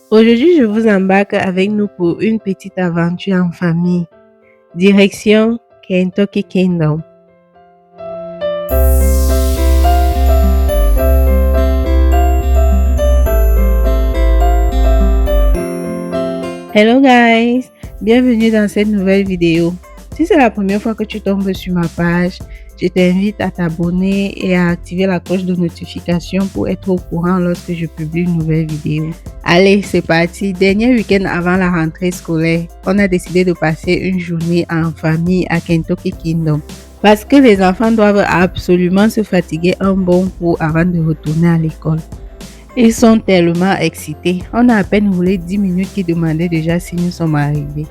Aujourd'hui, je vous embarque avec nous pour une petite aventure en famille. Direction Kentucky Kingdom. Hello guys, bienvenue dans cette nouvelle vidéo. Si c'est la première fois que tu tombes sur ma page, je t'invite à t'abonner et à activer la cloche de notification pour être au courant lorsque je publie une nouvelle vidéo. Allez, c'est parti. Dernier week-end avant la rentrée scolaire, on a décidé de passer une journée en famille à Kentucky Kingdom. Parce que les enfants doivent absolument se fatiguer un bon coup avant de retourner à l'école. Ils sont tellement excités. On a à peine roulé 10 minutes qu'ils demandaient déjà si nous sommes arrivés.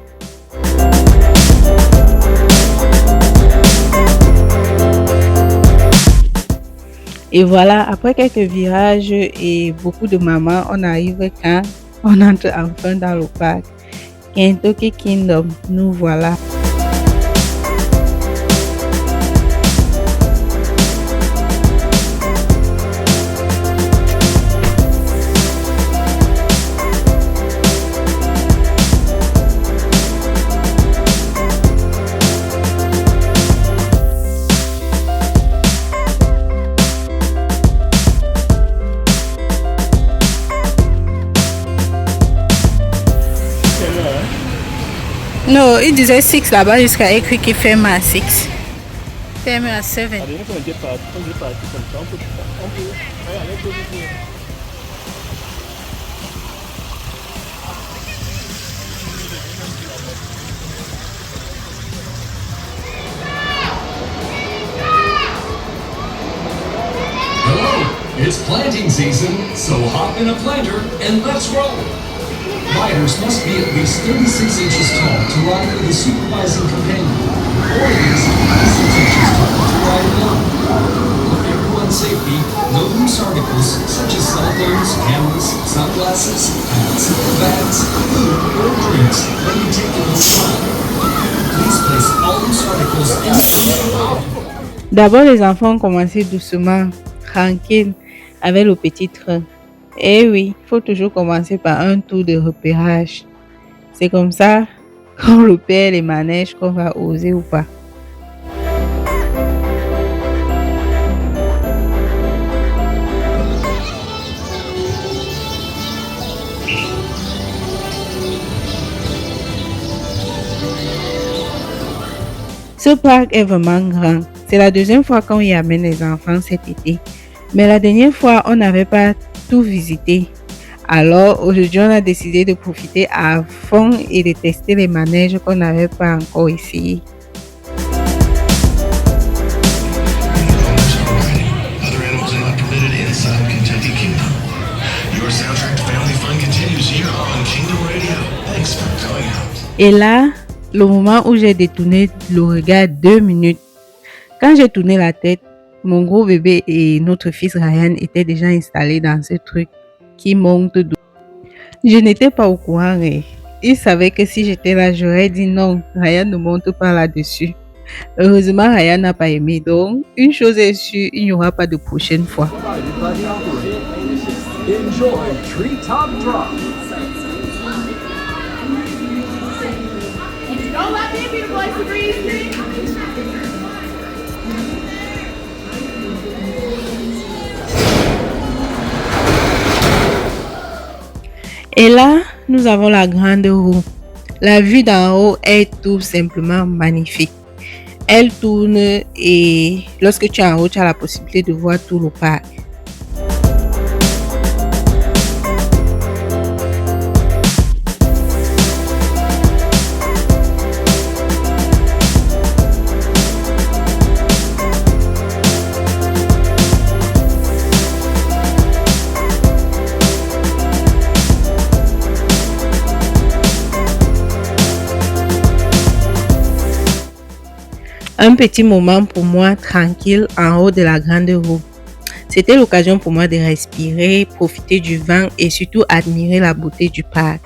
Et voilà, après quelques virages et beaucoup de mamans, on arrive quand on entre enfin dans le parc. Kentucky Kingdom, nous voilà. Non, il disait 6 là-bas jusqu'à écrit qu'il ferme à 6. Ferme à 7. Hello, it's planting season, so hop in a planter and let's roll. Riders must be at least 36 inches tall to ride with a supervising companion, or at least 36 inches tall to ride alone. For everyone's safety, no loose articles such as cell phones, cameras, sunglasses, hats, bags, food, or drinks may be taken inside. Please place all loose articles in the D'abord, les enfants ont commencé doucement, tranquilles, avec le petit train. Eh oui, il faut toujours commencer par un tour de repérage. C'est comme ça qu'on repère les manèges qu'on va oser ou pas. Ce parc est vraiment grand. C'est la deuxième fois qu'on y amène les enfants cet été. Mais la dernière fois, on n'avait pas tout visité. Alors aujourd'hui, on a décidé de profiter à fond et de tester les manèges qu'on n'avait pas encore essayé. Et là, le moment où j'ai détourné le regard 2 minutes, quand j'ai tourné la tête, mon gros bébé et notre fils Ryan étaient déjà installés dans ce truc qui monte d'eau. Je n'étais pas au courant. Ils savaient que si j'étais là, j'aurais dit non, Ryan ne monte pas là-dessus. Heureusement, Ryan n'a pas aimé. Donc, une chose est sûre, il n'y aura pas de prochaine fois. Et là, nous avons la grande roue. La vue d'en haut est tout simplement magnifique. Elle tourne et lorsque tu es en haut, tu as la possibilité de voir tout le parc. Un petit moment pour moi tranquille en haut de la grande roue. C'était l'occasion pour moi de respirer, profiter du vent et surtout admirer la beauté du parc.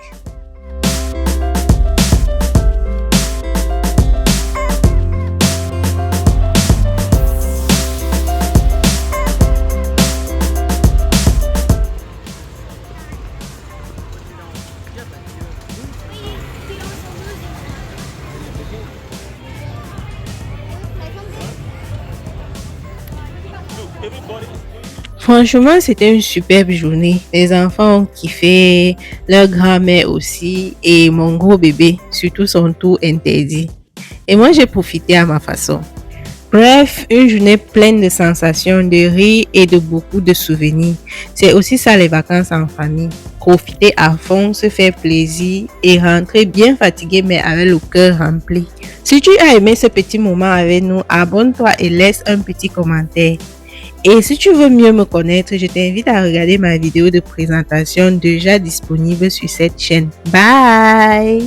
Franchement, c'était une superbe journée. Les enfants ont kiffé, leur grand-mère aussi, et mon gros bébé, surtout son tour interdit. Et moi, j'ai profité à ma façon. Bref, une journée pleine de sensations, de rire et de beaucoup de souvenirs. C'est aussi ça les vacances en famille. Profiter à fond, se faire plaisir et rentrer bien fatigué mais avec le cœur rempli. Si tu as aimé ce petit moment avec nous, abonne-toi et laisse un petit commentaire. Et si tu veux mieux me connaître, je t'invite à regarder ma vidéo de présentation déjà disponible sur cette chaîne. Bye!